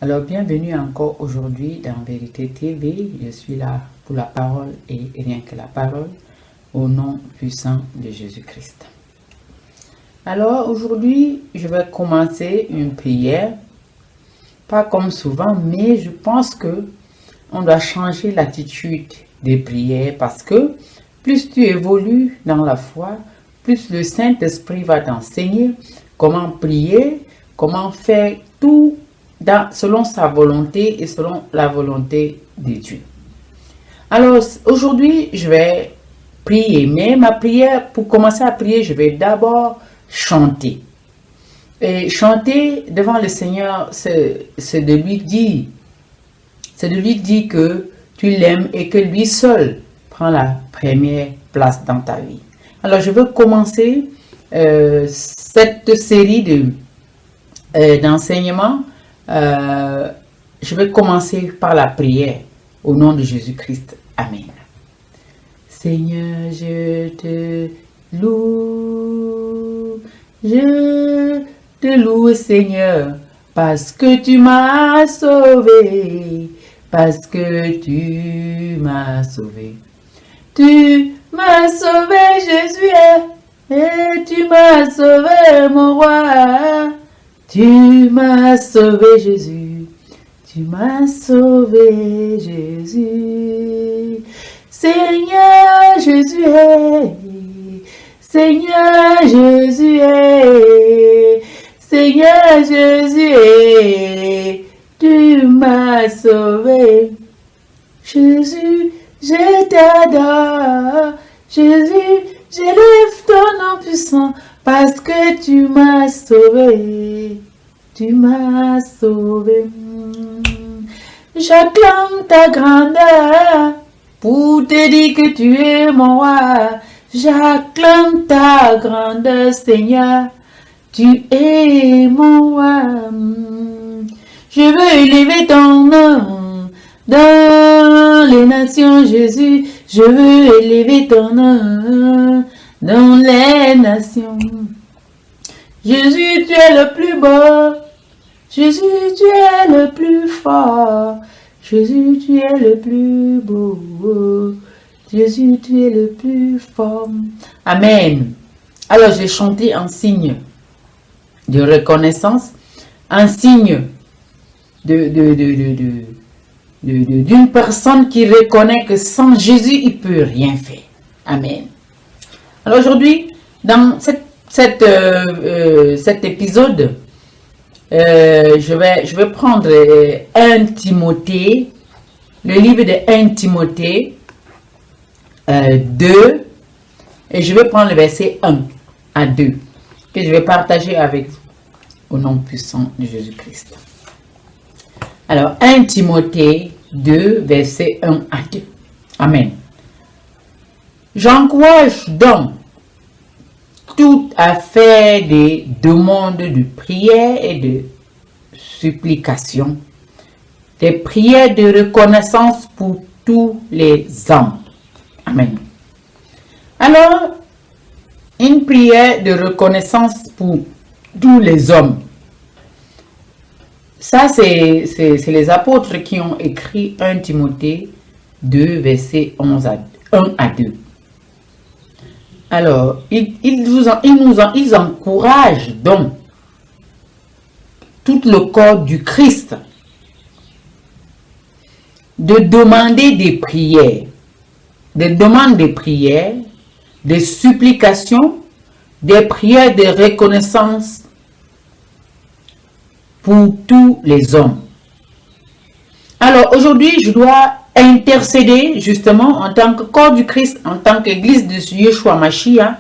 Alors, bienvenue encore aujourd'hui dans Vérité TV. Je suis là pour la parole et rien que la parole, au nom puissant de Jésus-Christ. Alors, aujourd'hui, je vais commencer une prière, pas comme souvent, mais je pense que on doit changer l'attitude des prières parce que plus tu évolues dans la foi, plus le Saint-Esprit va t'enseigner comment prier, comment faire tout selon sa volonté et selon la volonté de Dieu. Alors aujourd'hui, je vais prier, mais ma prière, pour commencer à prier, je vais d'abord chanter. Et chanter devant le Seigneur, c'est de lui dire que tu l'aimes et que lui seul prend la première place dans ta vie. Alors je veux commencer cette série d'enseignements. Je vais commencer par la prière au nom de Jésus-Christ. Amen. Seigneur, je te loue, Seigneur, parce que tu m'as sauvé, parce que tu m'as sauvé. Tu m'as sauvé, Jésus, et tu m'as sauvé, mon roi. Tu m'as sauvé, Jésus. Tu m'as sauvé, Jésus. Seigneur Jésus, Seigneur Jésus, Seigneur Jésus, tu m'as sauvé. Jésus, je t'adore. Jésus, j'élève ton nom puissant parce que tu m'as sauvé. Tu m'as sauvé. J'acclame ta grandeur pour te dire que tu es mon roi. J'acclame ta grandeur, Seigneur. Tu es mon roi. Je veux élever ton nom dans les nations, Jésus. Je veux élever ton nom dans les nations. Jésus, tu es le plus beau. Jésus, tu es le plus fort. Jésus, tu es le plus beau. Jésus, tu es le plus fort. Amen. Alors, j'ai chanté en signe de reconnaissance, en signe d'une personne qui reconnaît que sans Jésus, il ne peut rien faire. Amen. Alors aujourd'hui, dans cet épisode, je vais prendre 1 Timothée, le livre de 1 Timothée 2, et je vais prendre le verset 1 à 2, que je vais partager avec vous, au nom puissant de Jésus-Christ. Alors, 1 Timothée 2, verset 1 à 2. Amen. J'encourage donc tout à faire des demandes de prière et de supplication, des prières de reconnaissance pour tous les hommes. Amen. Alors, une prière de reconnaissance pour tous les hommes. Ça, c'est les apôtres qui ont écrit 1 Timothée 2, verset 1 à 2. Alors, ils encouragent donc tout le corps du Christ de demander des prières, des demandes de prières, des supplications, des prières de reconnaissance pour tous les hommes. Alors, aujourd'hui, je dois intercéder justement en tant que corps du Christ, en tant qu'église de Yeshua Mashiach,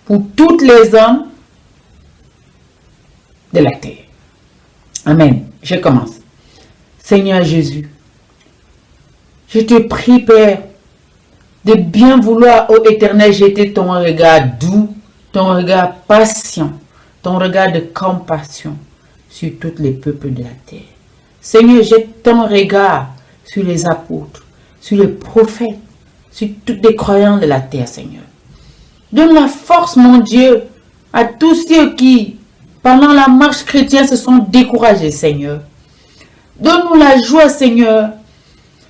pour tous les hommes de la terre. Amen. Je commence. Seigneur Jésus, je te prie, Père, de bien vouloir, ô Éternel, jeter ton regard doux, ton regard patient, ton regard de compassion sur tous les peuples de la terre. Seigneur, jette ton regard sur les apôtres, sur les prophètes, sur tous les croyants de la terre, Seigneur. Donne la force, mon Dieu, à tous ceux qui, pendant la marche chrétienne, se sont découragés, Seigneur. Donne-nous la joie, Seigneur,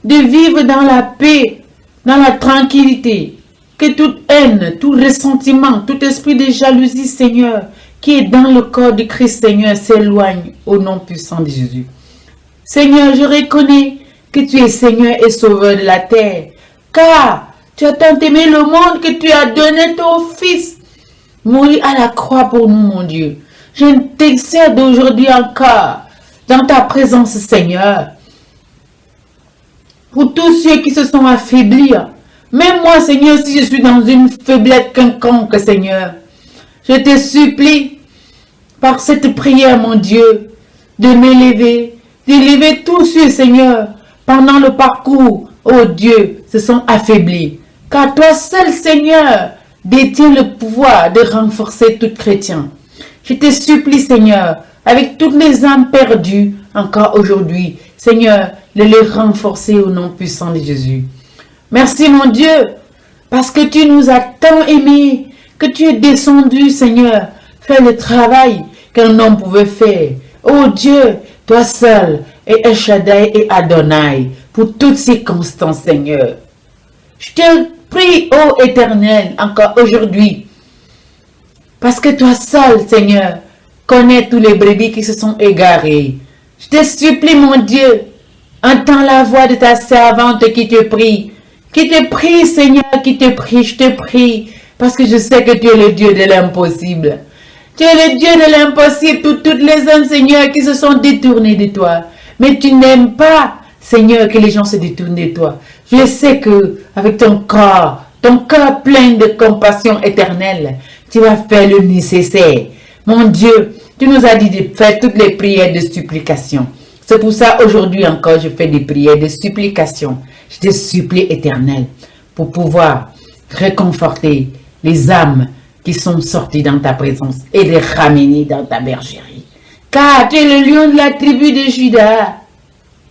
de vivre dans la paix, dans la tranquillité. Que toute haine, tout ressentiment, tout esprit de jalousie, Seigneur, qui est dans le corps de Christ, Seigneur, s'éloigne au nom puissant de Jésus. Seigneur, je reconnais que tu es Seigneur et Sauveur de la terre, car tu as tant aimé le monde que tu as donné ton Fils mourir à la croix pour nous, mon Dieu. Je t'excède aujourd'hui encore dans ta présence, Seigneur, pour tous ceux qui se sont affaiblis. Même moi, Seigneur, si je suis dans une faiblesse quelconque, Seigneur, je te supplie, par cette prière, mon Dieu, de m'élever, d'élever tous ceux, Seigneur, pendant le parcours, oh Dieu, se sont affaiblis. Car toi seul, Seigneur, détiens le pouvoir de renforcer tout chrétien. Je te supplie, Seigneur, avec toutes les âmes perdues, encore aujourd'hui, Seigneur, de les renforcer au nom puissant de Jésus. Merci, mon Dieu, parce que tu nous as tant aimés, que tu es descendu, Seigneur, faire le travail qu'un homme pouvait faire. Oh Dieu, toi seul, et El Shaddai et Adonai, pour toutes circonstances, Seigneur. Je te prie, ô Éternel, encore aujourd'hui, parce que toi seul, Seigneur, connais tous les brebis qui se sont égarés. Je te supplie, mon Dieu, entends la voix de ta servante qui te prie, Seigneur, qui te prie, je te prie, parce que je sais que tu es le Dieu de l'impossible. Tu es le Dieu de l'impossible pour toutes les âmes, Seigneur, qui se sont détournées de toi. Mais tu n'aimes pas, Seigneur, que les gens se détournent de toi. Je sais que avec ton cœur plein de compassion éternelle, tu vas faire le nécessaire. Mon Dieu, tu nous as dit de faire toutes les prières de supplication. C'est pour ça, aujourd'hui encore, je fais des prières de supplication. Je te supplie, Éternel, pour pouvoir réconforter les âmes qui sont sorties dans ta présence et les ramener dans ta bergerie. Car tu es le lion de la tribu de Juda.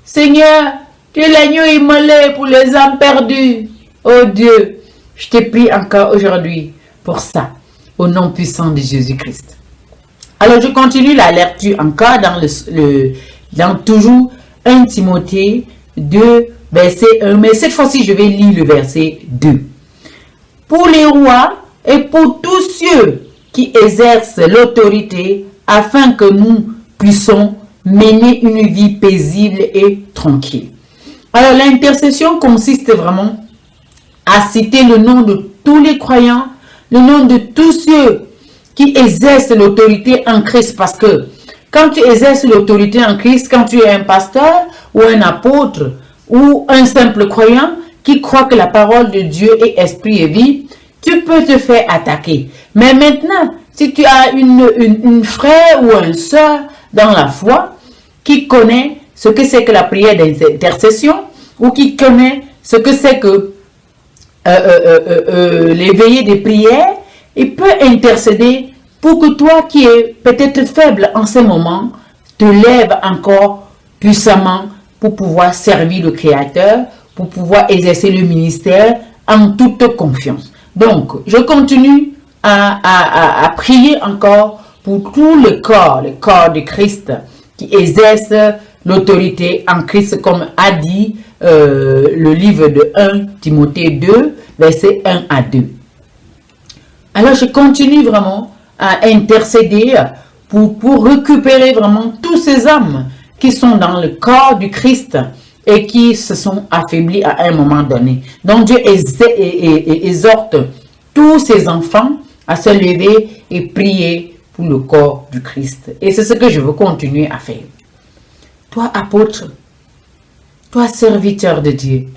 Seigneur, tu es l'agneau immolé pour les âmes perdues. Oh Dieu, je te prie encore aujourd'hui pour ça, au nom puissant de Jésus-Christ. Alors, je continue la lecture encore dans toujours 1 Timothée 2, verset 1. Mais cette fois-ci, je vais lire le verset 2. Pour les rois et pour tous ceux qui exercent l'autorité, afin que nous puissions mener une vie paisible et tranquille. Alors, l'intercession consiste vraiment à citer le nom de tous les croyants, le nom de tous ceux qui exercent l'autorité en Christ. Parce que quand tu exerces l'autorité en Christ, quand tu es un pasteur ou un apôtre ou un simple croyant qui croit que la parole de Dieu est esprit et vie, tu peux te faire attaquer. Mais maintenant, si tu as une frère ou une sœur dans la foi qui connaît ce que c'est que la prière d'intercession ou qui connaît ce que c'est que les veillées de prière, il peut intercéder pour que toi qui es peut-être faible en ce moment, te lèves encore puissamment pour pouvoir servir le Créateur, pour pouvoir exercer le ministère en toute confiance. Donc, je continue à prier encore pour tout le corps de Christ qui exerce l'autorité en Christ, comme a dit le livre de 1 Timothée 2, versets 1 à 2. Alors, je continue vraiment à intercéder pour récupérer vraiment tous ces âmes qui sont dans le corps du Christ et qui se sont affaiblis à un moment donné. Donc, Dieu exhorte tous ses enfants à se lever et prier pour le corps du Christ. Et c'est ce que je veux continuer à faire. Toi, apôtre, toi, serviteur de Dieu,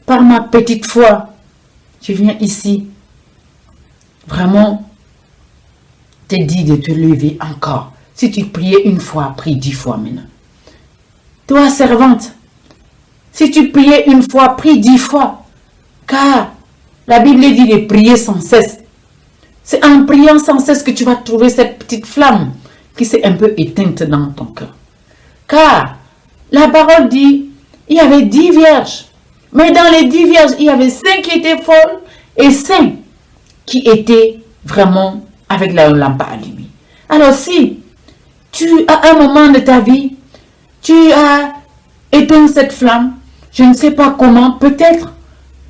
par ma petite foi, je viens ici, vraiment, te dis de te lever encore. Si tu priais une fois, prie 10 fois maintenant. Toi, servante, si tu priais une fois, prie 10 fois. Car la Bible dit de prier sans cesse. C'est en priant sans cesse que tu vas trouver cette petite flamme qui s'est un peu éteinte dans ton cœur. Car la parole dit, il y avait 10 vierges. Mais dans les 10 vierges, il y avait 5 qui étaient folles et 5 qui étaient vraiment avec la lampe allumée. Alors si tu, à un moment de ta vie, tu as éteint cette flamme. Je ne sais pas comment. Peut-être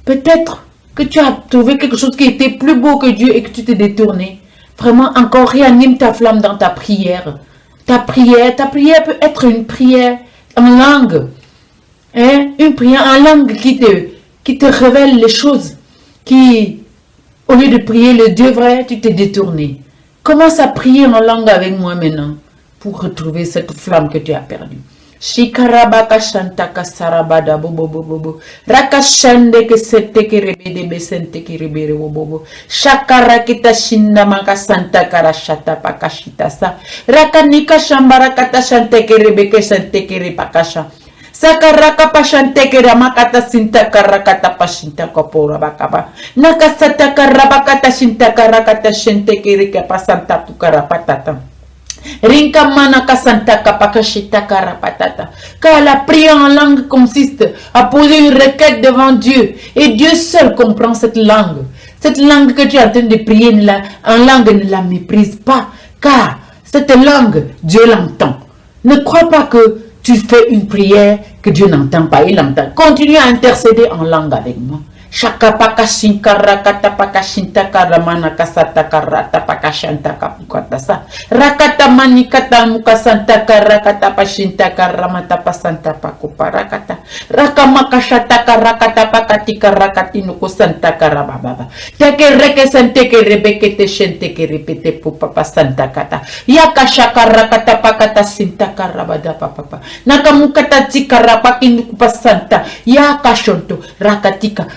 que tu as trouvé quelque chose qui était plus beau que Dieu et que tu t'es détourné. Vraiment, encore réanime ta flamme dans ta prière. Ta prière peut être une prière en langue. Hein? Une prière en langue qui te révèle les choses. Qui, au lieu de prier le Dieu vrai, tu t'es détourné. Commence à prier en langue avec moi maintenant pour retrouver cette flamme que tu as perdue. Shikarabaka shantaka sarabada bobo bobo rakashande ke sette ke rebede besente ke rebere bobo shakara kita shinda maka santa karashata pakashita sa rakanika shambara kata shante ke rebeke sente ke repakasha sakaraka pashante ke ramakata sinta karakata pashinta kopora bakaba nakasata karabakata shinta karakata shente ke rekapasanta pukarapatata. Rinka manaka santaka pakashita karapatata. Car la prière en langue consiste à poser une requête devant Dieu. Et Dieu seul comprend cette langue. Cette langue que tu es en train de prier en langue, ne la méprise pas. Car cette langue, Dieu l'entend. Ne crois pas que tu fais une prière que Dieu n'entend pas. Il l'entend. Continue à intercéder en langue avec moi. Shaka pakashin karakata pakashinta karamana kasata karata pakashanta kapukatasa rakata manikata mukasanta karakata pashinta karamata pasanta pakuparakata rakamakashata karakata pakatika rakati nukusanta karababa teke reke sante ke rebeke te shente ke repete pupapa santa kata yakashaka rakata pakata sinta karabada papa nakamukata tikarapaki nukupasanta yakashonto rakatika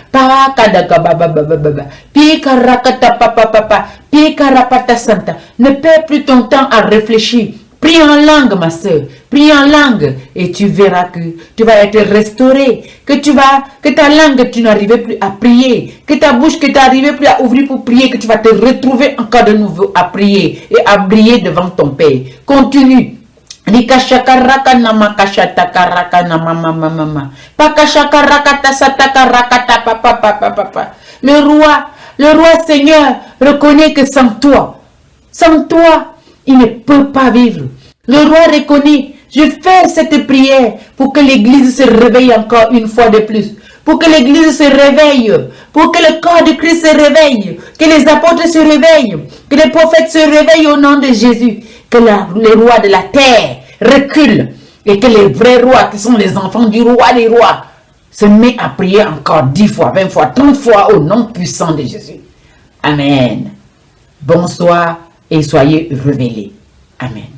ne perds plus ton temps à réfléchir. Prie en langue, ma soeur. Prie en langue et tu verras que tu vas être restauré. Que ta langue, tu n'arrivais plus à prier. Que ta bouche, que tu n'arrivais plus à ouvrir pour prier. Que tu vas te retrouver encore de nouveau à prier et à briller devant ton Père. Continue. Le roi Seigneur reconnaît que sans toi, il ne peut pas vivre. Le roi reconnaît, je fais cette prière pour que l'église se réveille encore une fois de plus. Pour que l'église se réveille, pour que le corps de Christ se réveille, que les apôtres se réveillent, que les prophètes se réveillent au nom de Jésus. Que les rois de la terre reculent et que les vrais rois, qui sont les enfants du roi des rois, se mettent à prier encore 10 fois, 20 fois, 30 fois au nom puissant de Jésus. Amen. Bonsoir et soyez révélés. Amen.